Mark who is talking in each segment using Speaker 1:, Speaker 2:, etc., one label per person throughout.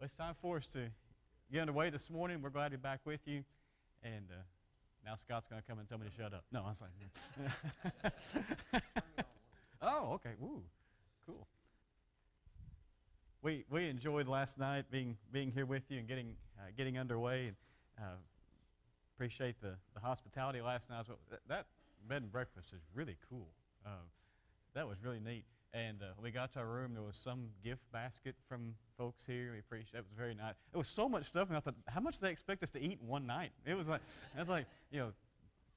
Speaker 1: It's time for us to get underway this morning. We're glad to be back with you. And now Scott's going to come and tell me to shut up. No, I was like, oh, okay. Woo, cool. We enjoyed last night being here with you and getting underway. And appreciate the hospitality last night. That bed and breakfast is really cool. That was really neat. And when we got to our room, there was some gift basket from folks here. We appreciate it. It was very nice. It was so much stuff, and I thought, how much do they expect us to eat in one night? It was like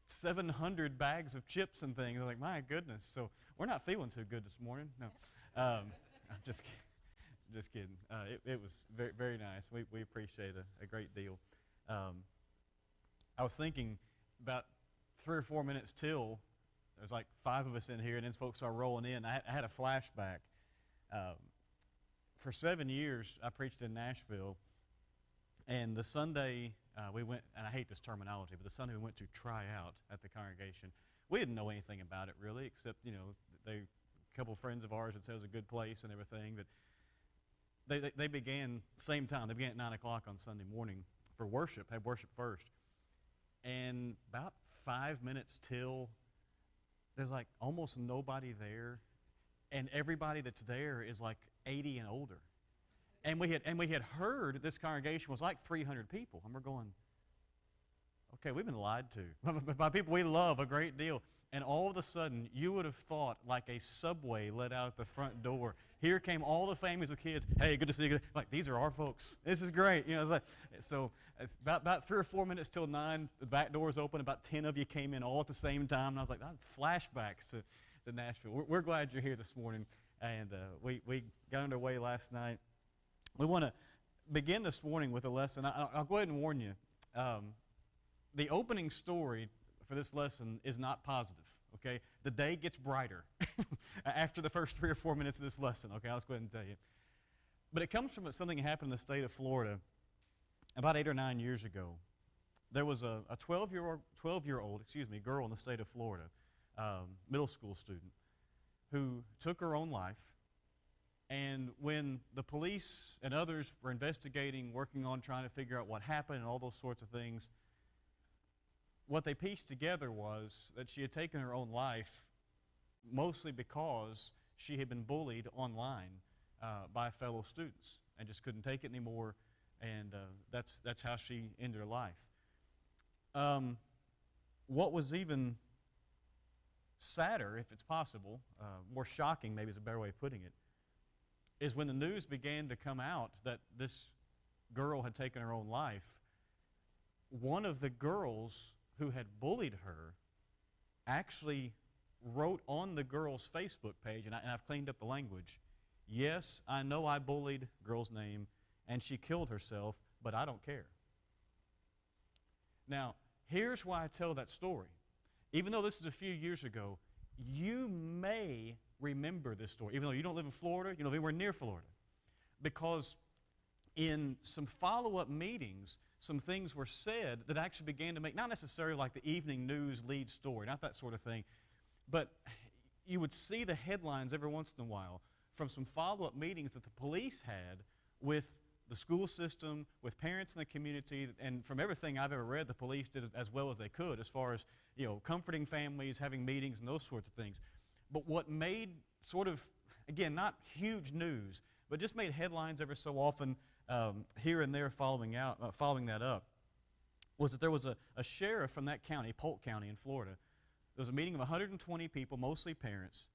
Speaker 1: 700 bags of chips and things. I was like, my goodness. So we're not feeling too good this morning. No, I'm just kidding. Just kidding. It was very, very nice. We appreciate it a great deal. I was thinking about 3 or 4 minutes till there's like 5 of us in here, and then folks are rolling in. I had a flashback. For 7 years, I preached in Nashville, and the Sunday we went, and I hate this terminology, but the Sunday we went to try out at the congregation, we didn't know anything about it really, except, a couple of friends of ours had said it was a good place and everything, but they began same time. They began at 9 o'clock on Sunday morning for worship, had worship first. And about 5 minutes till, there's like almost nobody there, and everybody that's there is like 80 and older. And we had heard this congregation was like 300 people, and we're going, okay, we've been lied to by people we love a great deal. And all of a sudden, you would have thought like a subway let out at the front door. Here came all the families of kids. Hey, good to see you. Like, these are our folks. This is great. It's like, so it's about 3 or 4 minutes till 9, the back doors open. About 10 of you came in all at the same time. And I was like, flashbacks to Nashville. We're glad you're here this morning. And we got underway last night. We want to begin this morning with a lesson. I'll go ahead and warn you. The opening story for this lesson is not positive, okay? The day gets brighter after the first 3 or 4 minutes of this lesson, okay? I'll just go ahead and tell you. But it comes from something that happened in the state of Florida about 8 or 9 years ago. There was a 12-year-old girl in the state of Florida, middle school student, who took her own life. And when the police and others were investigating, working on trying to figure out what happened and all those sorts of things, what they pieced together was that she had taken her own life mostly because she had been bullied online by fellow students and just couldn't take it anymore, and that's how she ended her life. What was even sadder, if it's possible, more shocking maybe is a better way of putting it, is when the news began to come out that this girl had taken her own life, one of the girls who had bullied her actually wrote on the girl's Facebook page, and I've cleaned up the language, "Yes, I know I bullied," girl's name, "and she killed herself, but I don't care." Now, here's why I tell that story. Even though this is a few years ago, you may remember this story, even though you don't live in Florida, you don't live anywhere near Florida, because in some follow-up meetings, some things were said that actually began to make, not necessarily like the evening news lead story, not that sort of thing, but you would see the headlines every once in a while from some follow-up meetings that the police had with the school system, with parents in the community, and from everything I've ever read, the police did as well as they could as far as, comforting families, having meetings, and those sorts of things. But what made sort of, again, not huge news, but just made headlines every so often here and there following that up, was that there was a sheriff from that county, Polk County in Florida. There was a meeting of 120 people, mostly parents,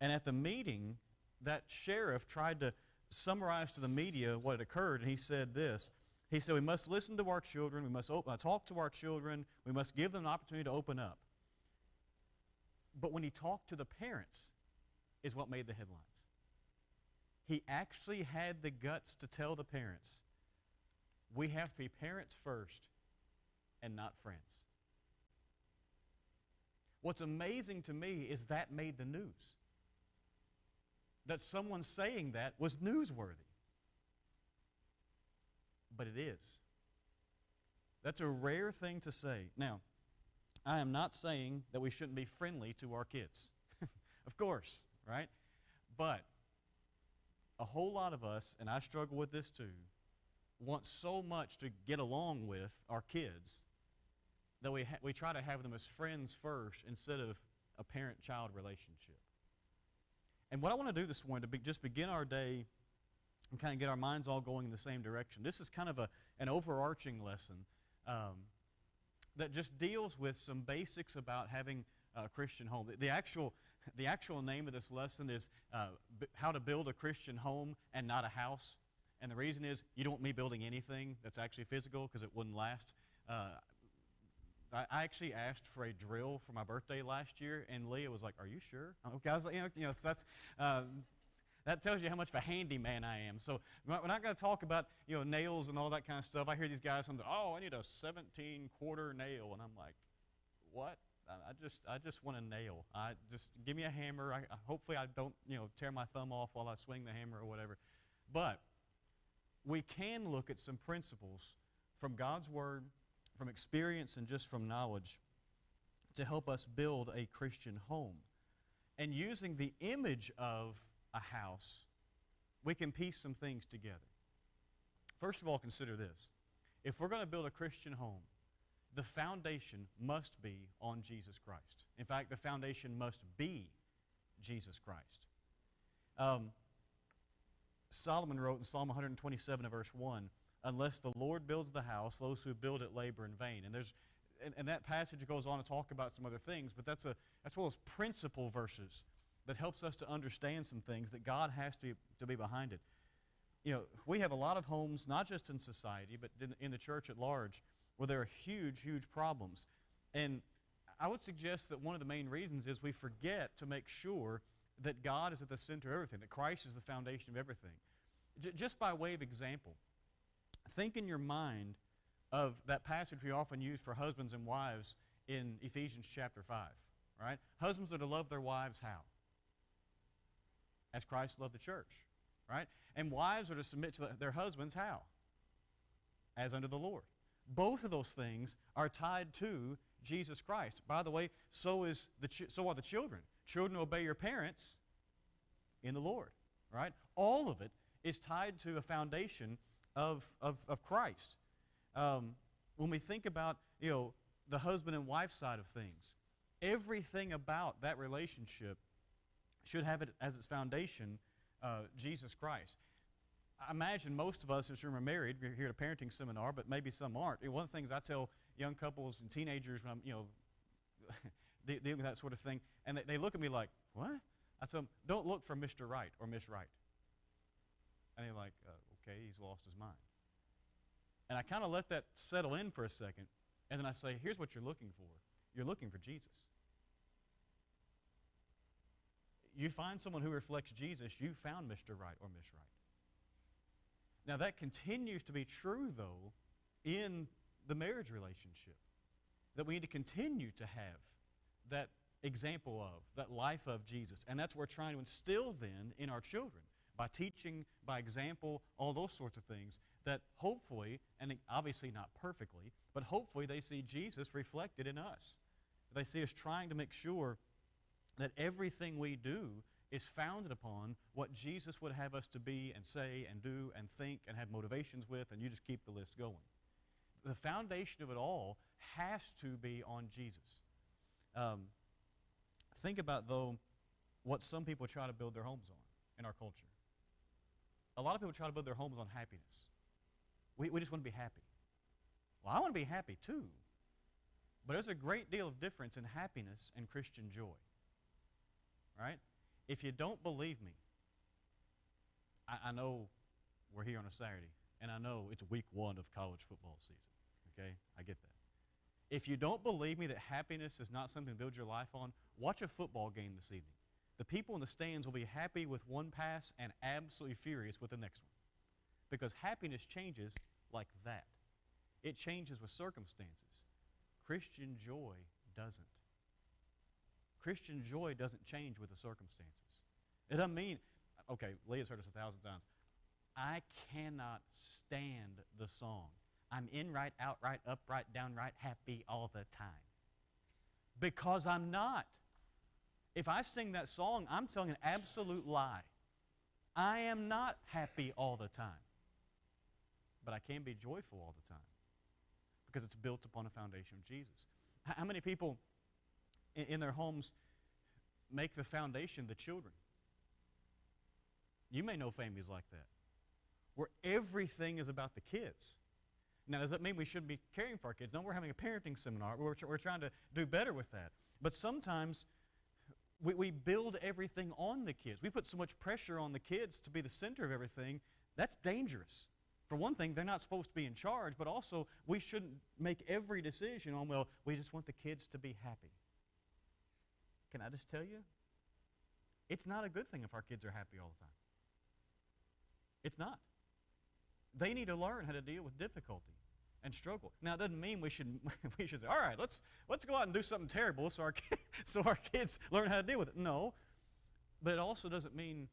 Speaker 1: and at the meeting, that sheriff tried to summarize to the media what had occurred, and he said this. He said, "We must listen to our children, we must talk to our children, we must give them an opportunity to open up." But when he talked to the parents is what made the headlines. He actually had the guts to tell the parents, we have to be parents first and not friends. What's amazing to me is that made the news. That someone saying that was newsworthy. But it is. That's a rare thing to say. Now, I am not saying that we shouldn't be friendly to our kids. Of course, right? But a whole lot of us, and I struggle with this too, want so much to get along with our kids that we try to have them as friends first instead of a parent-child relationship. And what I want to do this morning to just begin our day and kind of get our minds all going in the same direction. This is kind of an overarching lesson that just deals with some basics about having a Christian home. The actual name of this lesson is How to Build a Christian Home and Not a House. And the reason is you don't want me building anything that's actually physical because it wouldn't last. I actually asked for a drill for my birthday last year, and Leah was like, "Are you sure?" Okay, I was like, so that's that tells you how much of a handyman I am. So we're not going to talk about nails and all that kind of stuff. I hear these guys on I need a 17-quarter nail, and I'm like, what? I just want a nail. Just give me a hammer. Hopefully I don't tear my thumb off while I swing the hammer or whatever. But we can look at some principles from God's Word, from experience, and just from knowledge to help us build a Christian home. And using the image of a house, we can piece some things together. First of all, consider this. If we're going to build a Christian home, the foundation must be on Jesus Christ. In fact, the foundation must be Jesus Christ. Solomon wrote in Psalm 127 verse 1, "Unless the Lord builds the house, those who build it labor in vain." And that passage goes on to talk about some other things, but that's one of those principle verses that helps us to understand some things that God has to be behind it. We have a lot of homes, not just in society, but in the church at large, where there are huge, huge problems. And I would suggest that one of the main reasons is we forget to make sure that God is at the center of everything, that Christ is the foundation of everything. Just by way of example, think in your mind of that passage we often use for husbands and wives in Ephesians chapter 5, right? Husbands are to love their wives how? As Christ loved the church, right? And wives are to submit to their husbands how? As unto the Lord. Both of those things are tied to Jesus Christ. By the way, so are the children. Children, obey your parents in the Lord, right? All of it is tied to a foundation of Christ. When we think about the husband and wife side of things, everything about that relationship should have it as its foundation Jesus Christ. I imagine most of us in this room are married. We're here at a parenting seminar, but maybe some aren't. One of the things I tell young couples and teenagers when I'm dealing with that sort of thing, and they look at me like, what? I tell them, don't look for Mr. Right or Miss Right. And they're like, okay, he's lost his mind. And I kind of let that settle in for a second, and then I say, here's what you're looking for. You're looking for Jesus. You find someone who reflects Jesus, you found Mr. Right or Miss Right. Now that continues to be true, though, in the marriage relationship, that we need to continue to have that example of, that life of Jesus. And that's what we're trying to instill then in our children by teaching, by example, all those sorts of things that hopefully, and obviously not perfectly, but hopefully they see Jesus reflected in us. They see us trying to make sure that everything we do is founded upon what Jesus would have us to be and say and do and think and have motivations with, and you just keep the list going. The foundation of it all has to be on Jesus. Think about, though, what some people try to build their homes on in our culture. A lot of people try to build their homes on happiness. We just want to be happy. Well, I want to be happy too. But there's a great deal of difference in happiness and Christian joy. Right? If you don't believe me, I know we're here on a Saturday, and I know it's week 1 of college football season. Okay? I get that. If you don't believe me that happiness is not something to build your life on, watch a football game this evening. The people in the stands will be happy with one pass and absolutely furious with the next one. Because happiness changes like that. It changes with circumstances. Christian joy doesn't. Christian joy doesn't change with the circumstances. It doesn't mean, okay, Leah's heard us 1,000 times. I cannot stand the song, I'm in right, out right, up right, down right, happy all the time. Because I'm not. If I sing that song, I'm telling an absolute lie. I am not happy all the time. but I can be joyful all the time because it's built upon a foundation of Jesus. How many people in their homes make the foundation the children? You may know families like that, where everything is about the kids. Now, does that mean we shouldn't be caring for our kids? No, we're having a parenting seminar. We're trying to do better with that. But sometimes we build everything on the kids. We put so much pressure on the kids to be the center of everything. That's dangerous. For one thing, they're not supposed to be in charge, but also we shouldn't make every decision on, well, we just want the kids to be happy. Can I just tell you? It's not a good thing if our kids are happy all the time. It's not. They need to learn how to deal with difficulty and struggle. Now, it doesn't mean we should say, all right, let's go out and do something terrible so our kids learn how to deal with it. No, but it also means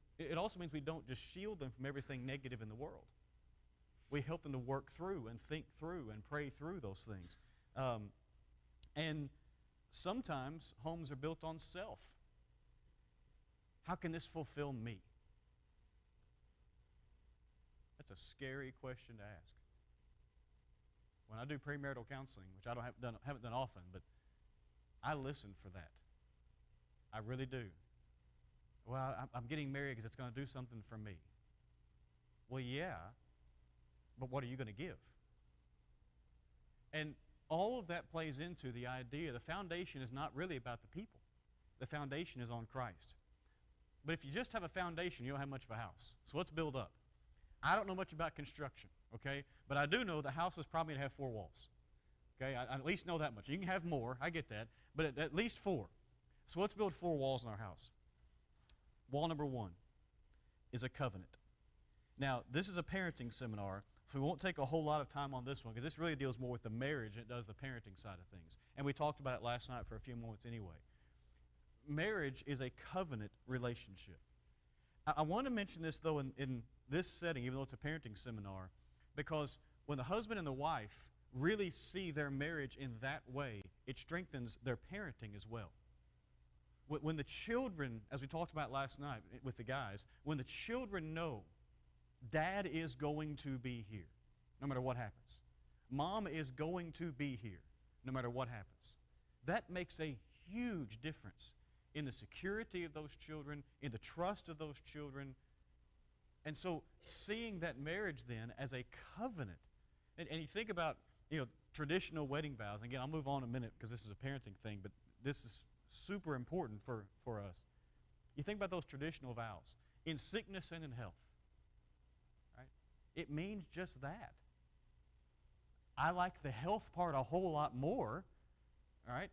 Speaker 1: we don't just shield them from everything negative in the world. We help them to work through and think through and pray through those things. And sometimes homes are built on self. How can this fulfill me? That's a scary question to ask. When I do premarital counseling, which I haven't done often, but I listen for that. I really do. Well, I'm getting married because it's going to do something for me. Well, yeah, but what are you going to give? And all of that plays into the idea the foundation is not really about the people. The foundation is on Christ. But if you just have a foundation, you don't have much of a house. So let's build up. I don't know much about construction, okay? But I do know the house is probably going to have 4 walls. Okay, I at least know that much. You can have more, I get that, but at least 4. So let's build 4 walls in our house. Wall number 1 is a covenant. Now, this is a parenting seminar, so we won't take a whole lot of time on this one because this really deals more with the marriage than it does the parenting side of things. And we talked about it last night for a few moments anyway. Marriage is a covenant relationship. I want to mention this, though, in this setting, even though it's a parenting seminar, because when the husband and the wife really see their marriage in that way, it strengthens their parenting as well. When the children, as we talked about last night with the guys, when the children know Dad is going to be here, no matter what happens. Mom is going to be here, no matter what happens. That makes a huge difference in the security of those children, in the trust of those children. And so seeing that marriage then as a covenant, and you think about, traditional wedding vows. Again, I'll move on in a minute because this is a parenting thing, but this is super important for us. You think about those traditional vows, in sickness and in health, right? It means just that. I like the health part a whole lot more, all right?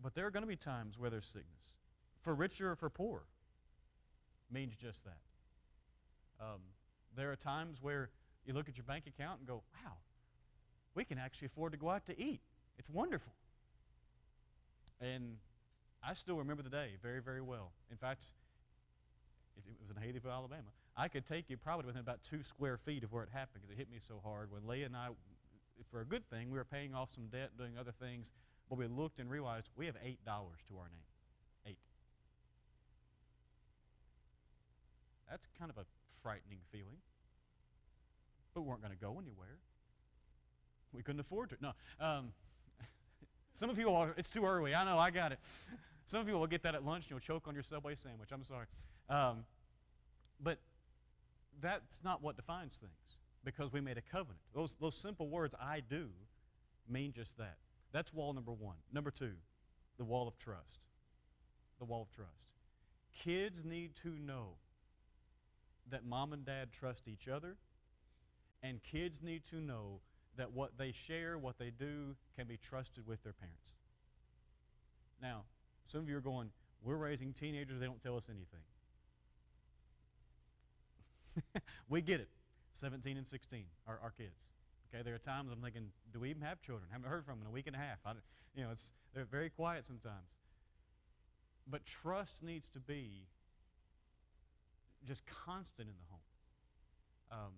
Speaker 1: But there are going to be times where there's sickness. For richer or for poor, means just that. There are times where you look at your bank account and go, wow, we can actually afford to go out to eat. It's wonderful. And I still remember the day very, very well. In fact, it was in Haleyville, Alabama. I could take you probably within about 2 square feet of where it happened because it hit me so hard. When Leah and I, for a good thing, we were paying off some debt, doing other things, but we looked and realized we have $8 to our name. 8. That's kind of a frightening feeling. But we weren't going to go anywhere. We couldn't afford to. No. Some of you will, it's too early. I know, I got it. Some of you will get that at lunch and you'll choke on your Subway sandwich. I'm sorry. But that's not what defines things because we made a covenant. Those simple words, I do, mean just that. That's wall number 1. Number 2, the wall of trust. The wall of trust. Kids need to know that mom and dad trust each other, and kids need to know that what they share, what they do, can be trusted with their parents. Now, some of you are going, we're raising teenagers, they don't tell us anything. We get it. 17 and 16 are our kids. Okay, there are times I'm thinking, do we even have children? Haven't heard from them in a week and a half. They're very quiet sometimes. But trust needs to be just constant in the home.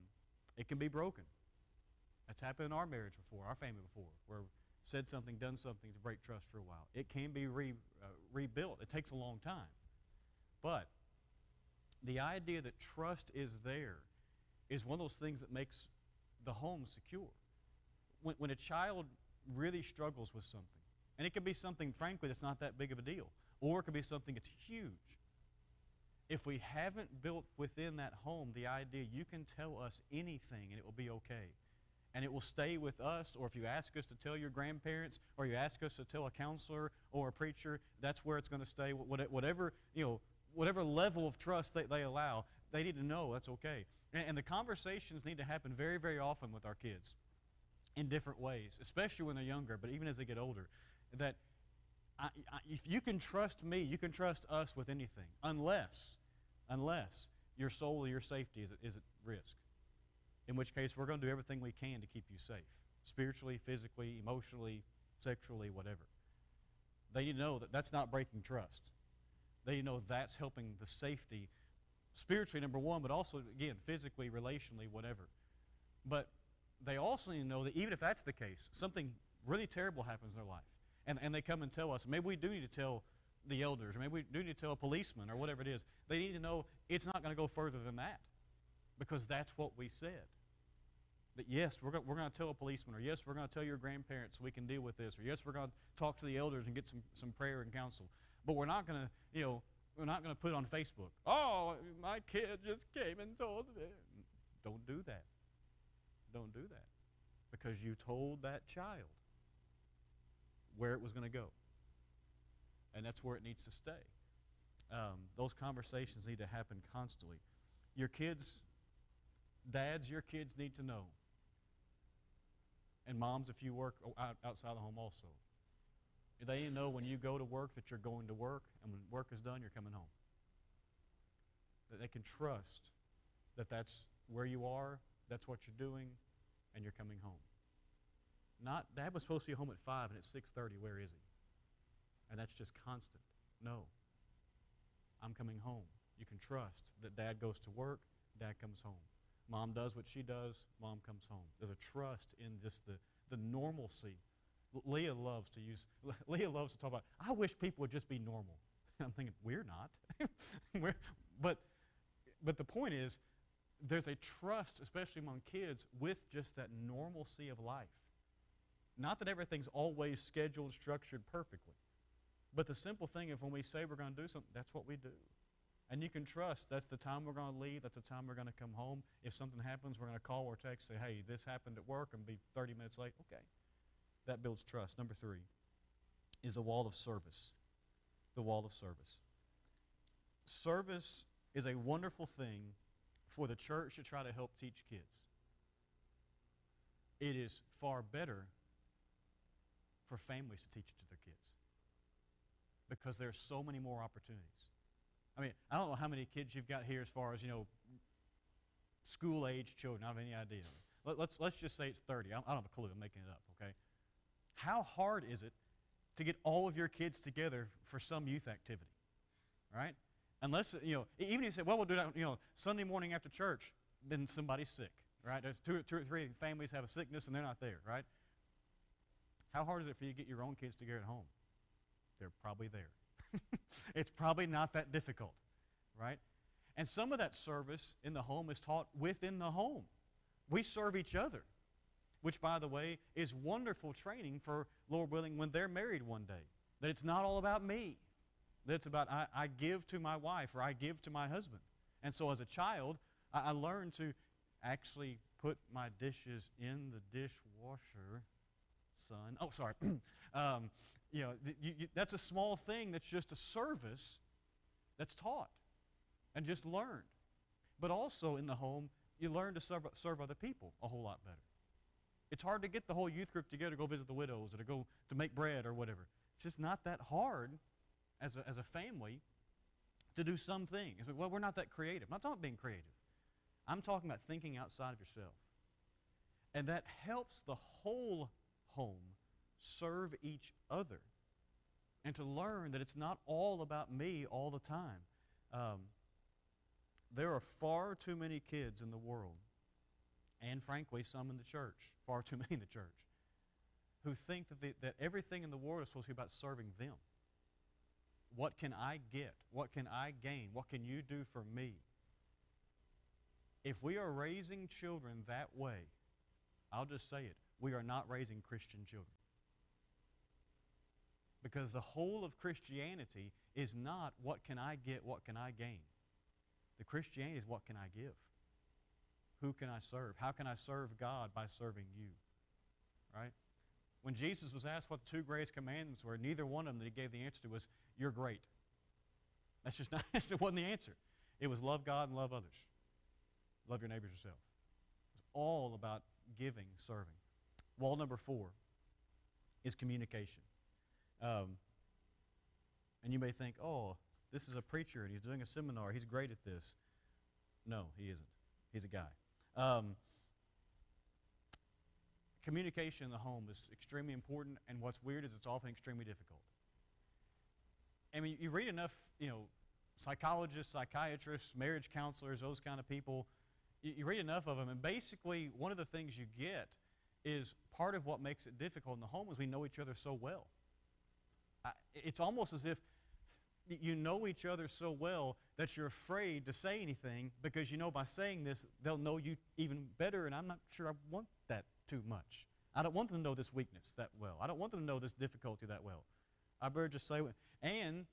Speaker 1: It can be broken. That's happened in our marriage before, our family before, where we've said something, done something to break trust for a while. It can be rebuilt. It takes a long time. But the idea that trust is there is one of those things that makes the home secure. When a child really struggles with something, and it could be something, frankly, that's not that big of a deal, or it could be something that's huge. If we haven't built within that home the idea you can tell us anything and it will be okay, and it will stay with us, or if you ask us to tell your grandparents, or you ask us to tell a counselor or a preacher, that's where it's going to stay. Whatever, whatever level of trust they allow, they need to know that's okay. And the conversations need to happen very, very often with our kids in different ways, especially when they're younger, but even as they get older, that if you can trust me, you can trust us with anything, unless your soul or your safety is at risk. In which case, we're going to do everything we can to keep you safe, spiritually, physically, emotionally, sexually, whatever. They need to know that that's not breaking trust. They know that's helping the safety, spiritually, number one, but also, again, physically, relationally, whatever. But they also need to know that even if that's the case, something really terrible happens in their life, and they come and tell us, maybe we do need to tell the elders, or maybe we do need to tell a policeman, or whatever it is. They need to know it's not going to go further than that, because that's what we said. That yes, we're going to tell a policeman, or yes, we're going to tell your grandparents so we can deal with this, or yes, we're going to talk to the elders and get some prayer and counsel. But we're not going to, we're not going to put it on Facebook. Oh, my kid just came and told me. Don't do that. Don't do that. Because you told that child where it was going to go. And that's where it needs to stay. Those conversations need to happen constantly. Your kids, dads, your kids need to know. And moms, if you work outside the home also. They need to know when you go to work that you're going to work, and when work is done, you're coming home. That they can trust that that's where you are, that's what you're doing, and you're coming home. Not, Dad was supposed to be home at 5 and it's 6:30, where is he? And that's just constant. No. I'm coming home. You can trust that Dad goes to work, Dad comes home. Mom does what she does, Mom comes home. There's a trust in just the normalcy. Leah loves to talk about, I wish people would just be normal. I'm thinking, we're not. But the point is, there's a trust, especially among kids, with just that normalcy of life. Not that everything's always scheduled, structured perfectly. But the simple thing is when we say we're going to do something, that's what we do. And you can trust that's the time we're going to leave, that's the time we're going to come home. If something happens, we're going to call or text, say, hey, this happened at work, and be 30 minutes late. Okay. That builds trust. Number 3 is the wall of service. The wall of service. Service is a wonderful thing for the church to try to help teach kids. It is far better for families to teach it to their kids, because there's so many more opportunities. I mean, I don't know how many kids you've got here as far as, school-age children. I don't have any idea. Let's just say it's 30. I don't have a clue. I'm making it up, okay? How hard is it to get all of your kids together for some youth activity, right? Unless, even if you say, well, we'll do that, Sunday morning after church, then somebody's sick, right? There's two or three families have a sickness and they're not there, right? How hard is it for you to get your own kids together at home? They're probably there. It's probably not that difficult, right? And some of that service in the home is taught within the home. We serve each other, which, by the way, is wonderful training for, Lord willing, when they're married one day. That it's not all about me. That it's about I give to my wife, or I give to my husband. And so as a child, I learned to actually put my dishes in the dishwasher, son. Oh, sorry. That's a small thing that's just a service that's taught and just learned. But also in the home, you learn to serve other people a whole lot better. It's hard to get the whole youth group together to go visit the widows or to go to make bread or whatever. It's just not that hard as a family to do some things. Well, we're not that creative. I'm not talking about being creative. I'm talking about thinking outside of yourself. And that helps the whole home serve each other and to learn that it's not all about me all the time. There are far too many kids in the world, and frankly, some in the church, far too many in the church, who think that everything in the world is supposed to be about serving them. What can I get? What can I gain? What can you do for me? If we are raising children that way, I'll just say it, we are not raising Christian children. Because the whole of Christianity is not what can I get, what can I gain. The Christianity is what can I give? Who can I serve? How can I serve God by serving you? Right? When Jesus was asked what the two greatest commandments were, neither one of them that he gave the answer to was, you're great. That's just not, it wasn't the answer. It was love God and love others. Love your neighbors yourself. It's all about giving, serving. Wall number 4 is communication. And you may think, oh, this is a preacher and he's doing a seminar. He's great at this. No, he isn't. He's a guy. Communication in the home is extremely important, and what's weird is it's often extremely difficult. I mean, you read enough, psychologists, psychiatrists, marriage counselors, those kind of people. You read enough of them, and basically one of the things you get is part of what makes it difficult in the home is we know each other so well. It's almost as if you know each other so well that you're afraid to say anything because you know by saying this, they'll know you even better, and I'm not sure I want that too much. I don't want them to know this weakness that well. I don't want them to know this difficulty that well. I better just say, and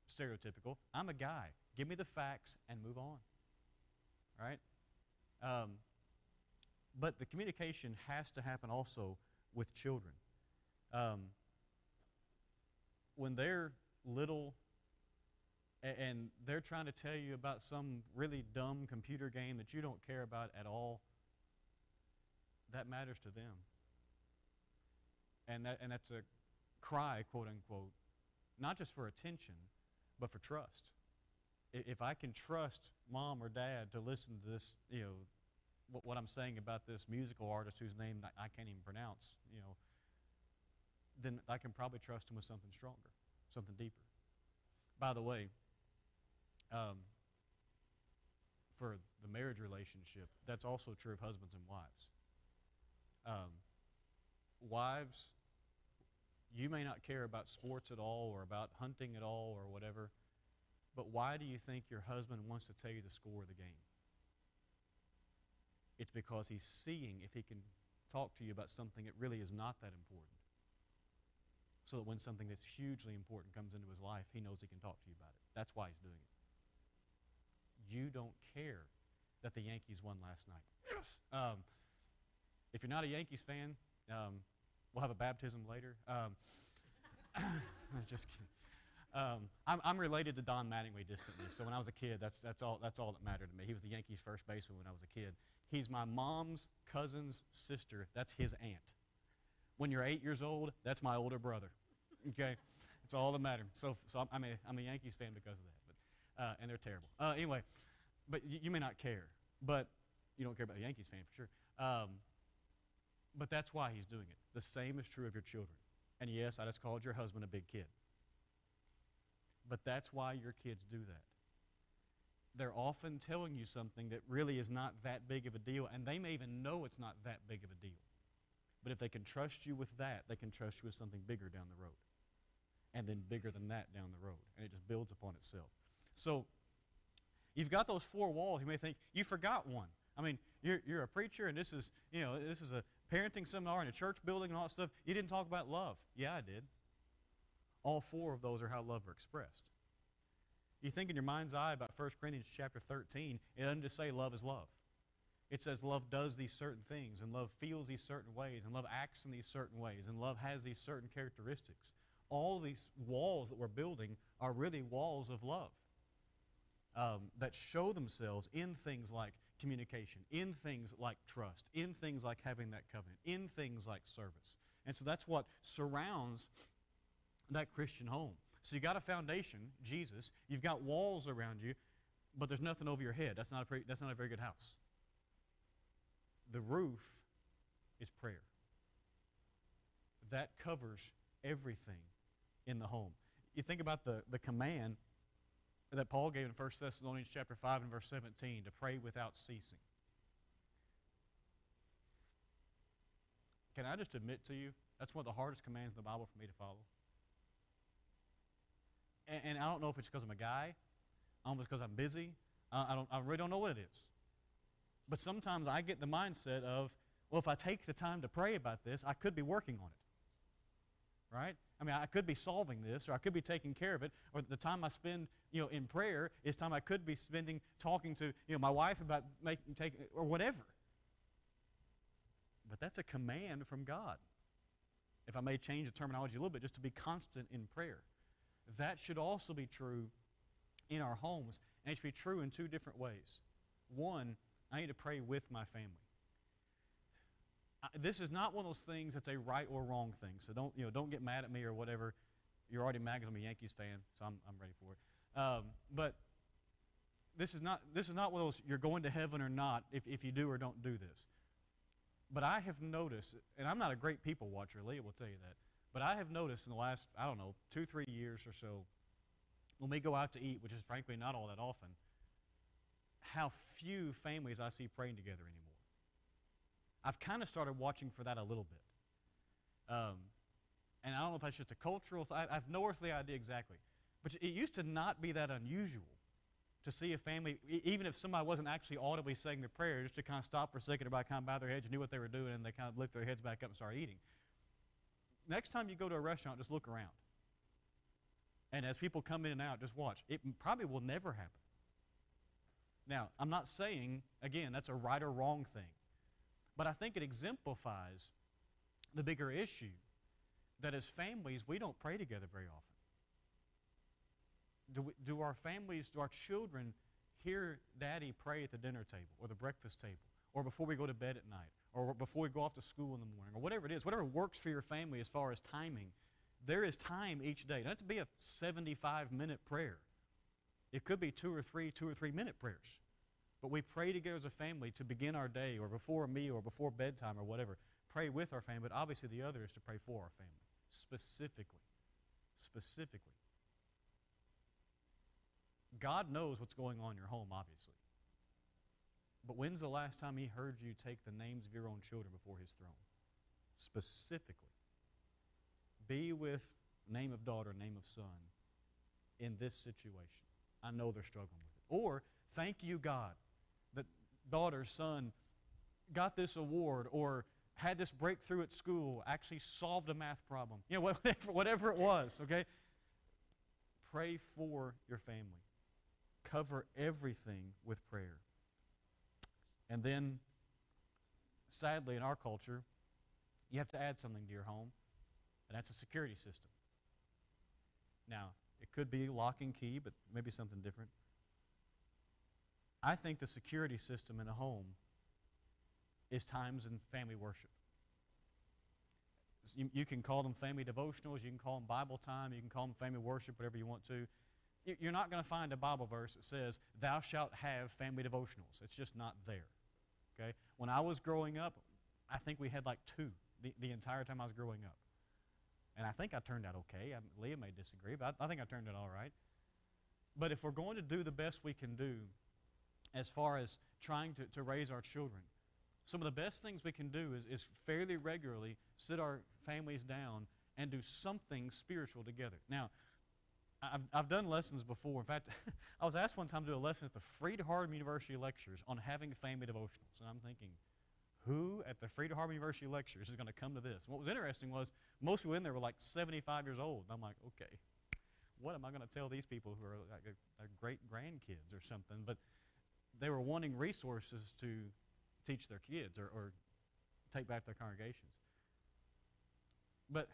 Speaker 1: stereotypical, I'm a guy. Give me the facts and move on. Right? But the communication has to happen also with children. When they're little and they're trying to tell you about some really dumb computer game that you don't care about at all, that matters to them. And that's a cry, quote unquote, not just for attention, but for trust. If I can trust mom or dad to listen to this, what I'm saying about this musical artist whose name I can't even pronounce, then I can probably trust him with something stronger, something deeper. By the way, for the marriage relationship, that's also true of husbands and wives. Wives, you may not care about sports at all or about hunting at all or whatever, but why do you think your husband wants to tell you the score of the game? It's because he's seeing if he can talk to you about something that really is not that important. So that when something that's hugely important comes into his life, he knows he can talk to you about it. That's why he's doing it. You don't care that the Yankees won last night. Yes. If you're not a Yankees fan, we'll have a baptism later. Just kidding. I'm related to Don Mattingly distantly, so when I was a kid, that's all that mattered to me. He was the Yankees' first baseman when I was a kid. He's my mom's cousin's sister. That's his aunt. When you're 8 years old, that's my older brother. Okay, it's all that matters. So I'm a Yankees fan because of that. But and they're terrible. Anyway, but you may not care, but you don't care about the Yankees fan for sure. But that's why he's doing it. The same is true of your children. And yes, I just called your husband a big kid. But that's why your kids do that. They're often telling you something that really is not that big of a deal, and they may even know it's not that big of a deal. But if they can trust you with that, they can trust you with something bigger down the road. And then bigger than that down the road. And it just builds upon itself. So, you've got those 4 walls. You may think, you forgot one. I mean, you're a preacher, and this is a parenting seminar in a church building and all that stuff. You didn't talk about love. Yeah, I did. All 4 of those are how love are expressed. You think in your mind's eye about 1 Corinthians chapter 13, it doesn't just say love is love. It says love does these certain things, and love feels these certain ways, and love acts in these certain ways, and love has these certain characteristics. All these walls that we're building are really walls of love that show themselves in things like communication, in things like trust, in things like having that covenant, in things like service. And so that's what surrounds that Christian home. So you got a foundation, Jesus. You've got walls around you, but there's nothing over your head. That's not a very good house. The roof is prayer. That covers everything in the home. You think about the command that Paul gave in 1 Thessalonians chapter 5 and verse 17, to pray without ceasing. Can I just admit to you, that's one of the hardest commands in the Bible for me to follow. And I don't know if it's because I'm a guy. I don't know if it's because I'm busy. I really don't know what it is. But sometimes I get the mindset of, well, if I take the time to pray about this, I could be working on it. Right? I mean, I could be solving this, or I could be taking care of it, or the time I spend, in prayer is time I could be spending talking to, my wife about taking, or whatever. But that's a command from God. If I may change the terminology a little bit, just to be constant in prayer. That should also be true in our homes, and it should be true in two different ways. One, I need to pray with my family. This is not one of those things that's a right or wrong thing. So don't get mad at me or whatever. You're already mad because I'm a Yankees fan, so I'm ready for it. But this is not one of those you're going to heaven or not if you do or don't do this. But I have noticed, and I'm not a great people watcher, Leah will tell you that, but I have noticed in the last, 2-3 years or so, when we go out to eat, which is frankly not all that often, how few families I see praying together anymore. I've kind of started watching for that a little bit. And I don't know if that's just a cultural thing. I have no earthly idea exactly. But it used to not be that unusual to see a family, even if somebody wasn't actually audibly saying their prayer, just to kind of stop for a second, everybody kind of bow their heads and knew what they were doing, and they kind of lift their heads back up and start eating. Next time you go to a restaurant, just look around. And as people come in and out, just watch. It probably will never happen. Now, I'm not saying, again, that's a right or wrong thing. But I think it exemplifies the bigger issue that as families, we don't pray together very often. Do our families, do our children hear Daddy pray at the dinner table or the breakfast table or before we go to bed at night or before we go off to school in the morning or whatever it is, whatever works for your family as far as timing? There is time each day. It doesn't have to be a 75-minute prayer. It could be 2 or 3-minute prayers. But we pray together as a family to begin our day or before a meal or before bedtime or whatever. Pray with our family, but obviously the other is to pray for our family, specifically. God knows what's going on in your home, obviously. But when's the last time He heard you take the names of your own children before His throne? Specifically. Be with name of daughter, name of son in this situation. I know they're struggling with it. Or, thank you, God, that daughter, son got this award or had this breakthrough at school, actually solved a math problem. Whatever it was, okay? Pray for your family. Cover everything with prayer. And then, sadly, in our culture, you have to add something to your home, and that's a security system. Now, it could be lock and key, but maybe something different. I think the security system in a home is times in family worship. You can call them family devotionals, you can call them Bible time, you can call them family worship, whatever you want to. You're not going to find a Bible verse that says, thou shalt have family devotionals. It's just not there. Okay? When I was growing up, I think we had like 2 the entire time I was growing up. And I think I turned out okay. Leah may disagree, but I think I turned out all right. But if we're going to do the best we can do as far as trying to raise our children, some of the best things we can do is fairly regularly sit our families down and do something spiritual together. Now, I've done lessons before. In fact, I was asked one time to do a lesson at the Freed-Hardeman University lectures on having family devotionals. And I'm thinking, who at the Freed-Hardeman University lectures is going to come to this? And what was interesting was most people in there were like 75 years old. And I'm like, okay, what am I going to tell these people who are like great grandkids or something? But they were wanting resources to teach their kids or take back their congregations. But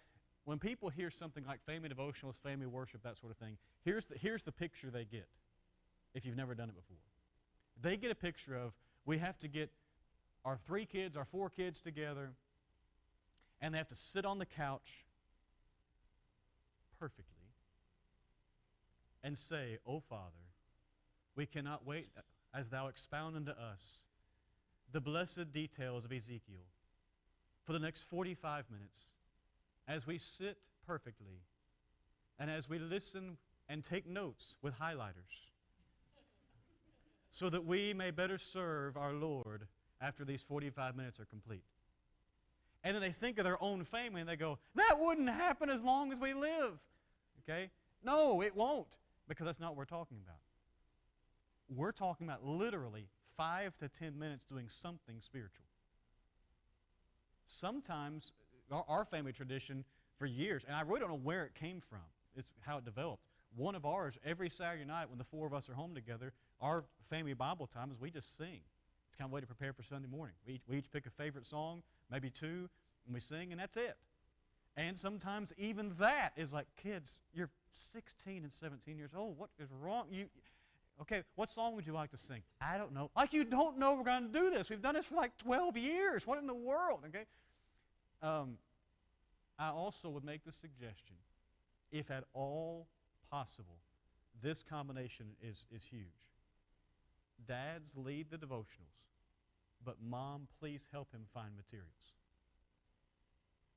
Speaker 1: when people hear something like family devotionals, family worship, that sort of thing, here's the picture they get if you've never done it before. They get a picture of, we have to get our 3 kids, our 4 kids together, and they have to sit on the couch perfectly and say, "O Father, we cannot wait as thou expound unto us the blessed details of Ezekiel for the next 45 minutes as we sit perfectly and as we listen and take notes with highlighters so that we may better serve our Lord after these 45 minutes are complete." And then they think of their own family and they go, that wouldn't happen as long as we live. Okay? No, it won't, because that's not what we're talking about. We're talking about literally 5 to 10 minutes doing something spiritual. Sometimes, our family tradition for years, and I really don't know where it came from, it's how it developed. One of ours, every Saturday night when the four of us are home together, our family Bible time is we just sing. It's kind of a way to prepare for Sunday morning. We each pick a favorite song, maybe two, and we sing, and that's it. And sometimes even that is like, kids, you're 16 and 17 years old. What is wrong? Okay, what song would you like to sing? I don't know. Like, you don't know we're going to do this. We've done this for like 12 years. What in the world? Okay. I also would make the suggestion, if at all possible, this combination is huge. Dads, lead the devotionals, but mom, please help him find materials.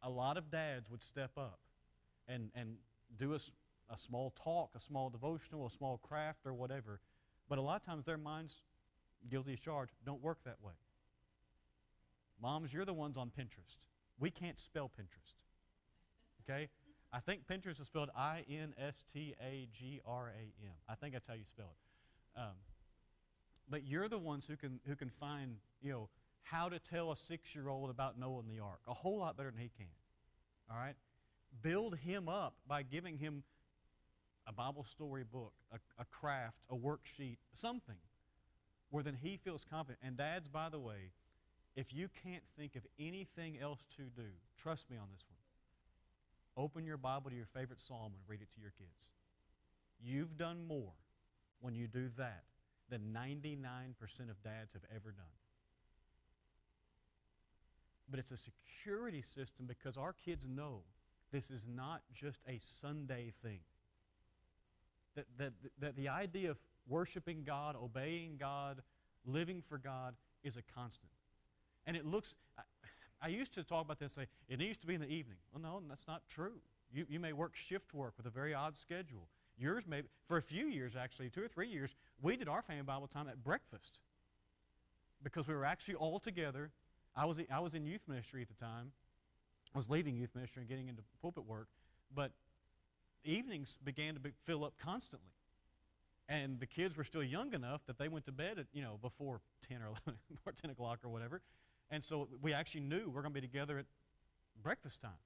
Speaker 1: A lot of dads would step up and do a small talk, a small devotional, a small craft, or whatever. But a lot of times their minds, guilty as charged, don't work that way. Moms, you're the ones on Pinterest. We can't spell Pinterest. Okay? I think Pinterest is spelled Instagram. I think that's how you spell it. But you're the ones who can find, how to tell a 6-year-old about Noah and the ark a whole lot better than he can. All right? Build him up by giving him a Bible story book, a craft, a worksheet, something where then he feels confident. And dads, by the way, if you can't think of anything else to do, trust me on this one. Open your Bible to your favorite psalm and read it to your kids. You've done more when you do that than 99% of dads have ever done. But it's a security system because our kids know this is not just a Sunday thing. That the idea of worshiping God, obeying God, living for God is a constant. And it looks, I used to talk about this, say, it needs to be in the evening. Well, no, that's not true. You may work shift work with a very odd schedule. Yours may, for a few years actually, 2 or 3 years, we did our family Bible time at breakfast because we were actually all together. I was in youth ministry at the time. I was leaving youth ministry and getting into pulpit work, but evenings began to fill up constantly. And the kids were still young enough that they went to bed at, before 10 or 11, or 10 o'clock or whatever. And so we actually knew we're going to be together at breakfast time.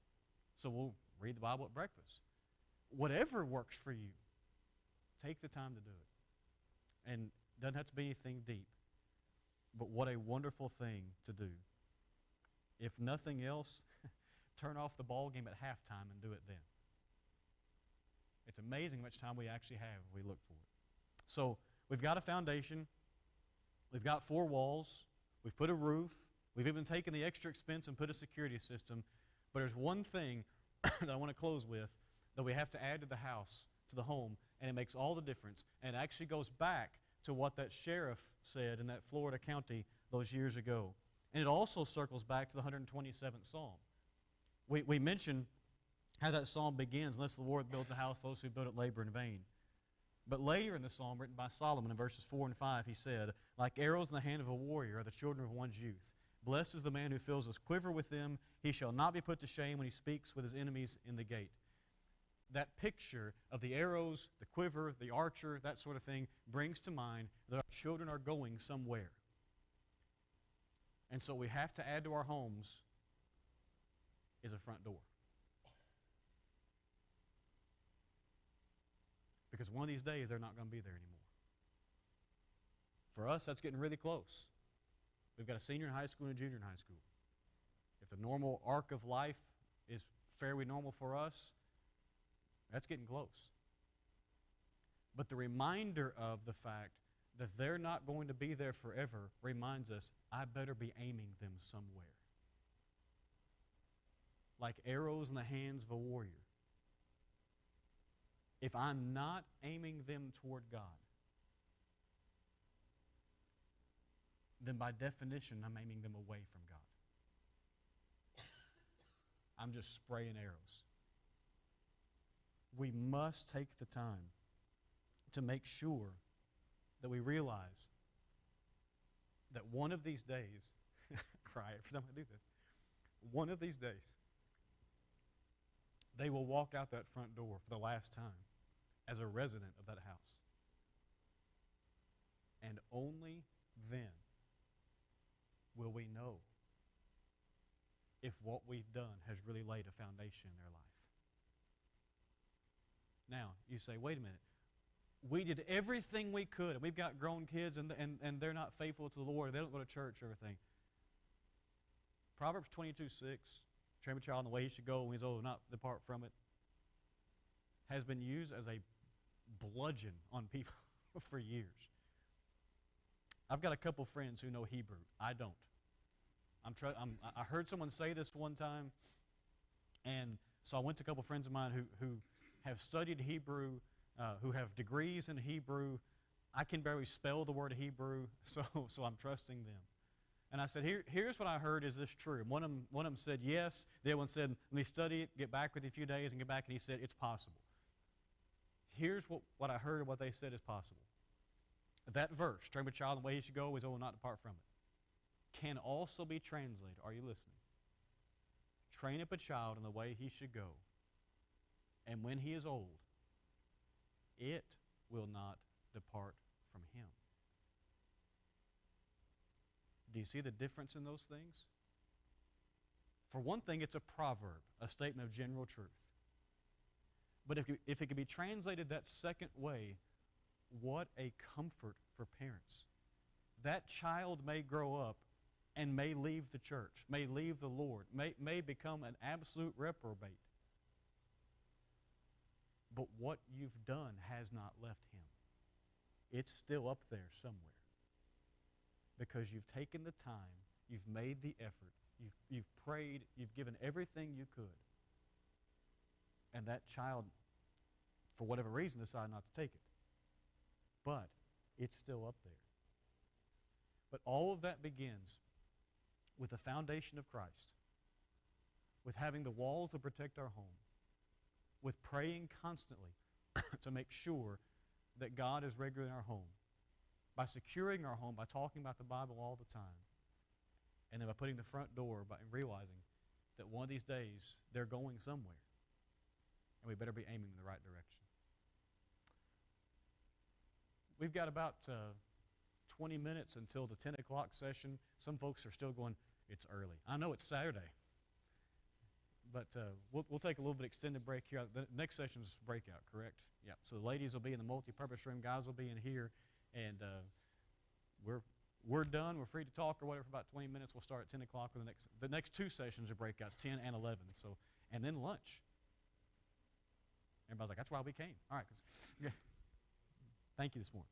Speaker 1: So we'll read the Bible at breakfast. Whatever works for you, take the time to do it. And it doesn't have to be anything deep. But what a wonderful thing to do. If nothing else, turn off the ball game at halftime and do it then. It's amazing how much time we actually have if we look for it. So we've got a foundation. We've got 4 walls. We've put a roof. We've even taken the extra expense and put a security system. But there's one thing that I want to close with that we have to add to the house, to the home, and it makes all the difference. And it actually goes back to what that sheriff said in that Florida county those years ago. And it also circles back to the 127th Psalm. We mentioned how that psalm begins, unless the Lord builds a house, those who build it labor in vain. But later in the psalm, written by Solomon in verses 4 and 5, he said, like arrows in the hand of a warrior are the children of one's youth. Blessed is the man who fills his quiver with them. He shall not be put to shame when he speaks with his enemies in the gate. That picture of the arrows, the quiver, the archer, that sort of thing, brings to mind that our children are going somewhere. And so we have to add to our homes is a front door. Because one of these days, they're not going to be there anymore. For us, that's getting really close. We've got a senior in high school and a junior in high school. If the normal arc of life is fairly normal for us, that's getting close. But the reminder of the fact that they're not going to be there forever reminds us, I better be aiming them somewhere. Like arrows in the hands of a warrior. If I'm not aiming them toward God, then by definition, I'm aiming them away from God. I'm just spraying arrows. We must take the time to make sure that we realize that one of these days, cry every time I do this, one of these days, they will walk out that front door for the last time as a resident of that house. And only then will we know if what we've done has really laid a foundation in their life. Now, you say, wait a minute. We did everything we could, and we've got grown kids, and they're not faithful to the Lord. They don't go to church or everything. Proverbs 22:6, train a child in the way he should go when he's old, not depart from it, has been used as a bludgeon on people for years. I've got a couple friends who know Hebrew. I don't. I heard someone say this one time, and so I went to a couple friends of mine who have studied Hebrew, who have degrees in Hebrew. I can barely spell the word Hebrew, so I'm trusting them. And I said, here's what I heard. Is this true? And one of them said yes. The other one said, let me study it, get back with you a few days, and get back. And he said, it's possible. Here's what I heard and what they said is possible. That verse, train up a child in the way he should go, is old, not depart from it, can also be translated. Are you listening? Train up a child in the way he should go, and when he is old, it will not depart from him. Do you see the difference in those things? For one thing, it's a proverb, a statement of general truth. But if it could be translated that second way, what a comfort for parents. That child may grow up and may leave the church, may leave the Lord, may become an absolute reprobate. But what you've done has not left him. It's still up there somewhere. Because you've taken the time, you've made the effort, you've prayed, you've given everything you could. And that child, for whatever reason, decided not to take it. But it's still up there. But all of that begins with the foundation of Christ, with having the walls to protect our home, with praying constantly to make sure that God is regular in our home, by securing our home, by talking about the Bible all the time, and then by putting the front door, by realizing that one of these days they're going somewhere, and we better be aiming in the right direction. We've got about 20 minutes until the 10 o'clock session. Some folks are still going, it's early. I know it's Saturday, but we'll take a little bit extended break here. The next session is breakout, correct? Yeah, so the ladies will be in the multi-purpose room, guys will be in here, and we're done. We're free to talk or whatever for about 20 minutes. We'll start at 10 o'clock with the next two sessions are breakouts, 10 and 11. So, and then lunch. Everybody's like, that's why we came. All right. Thank you this morning.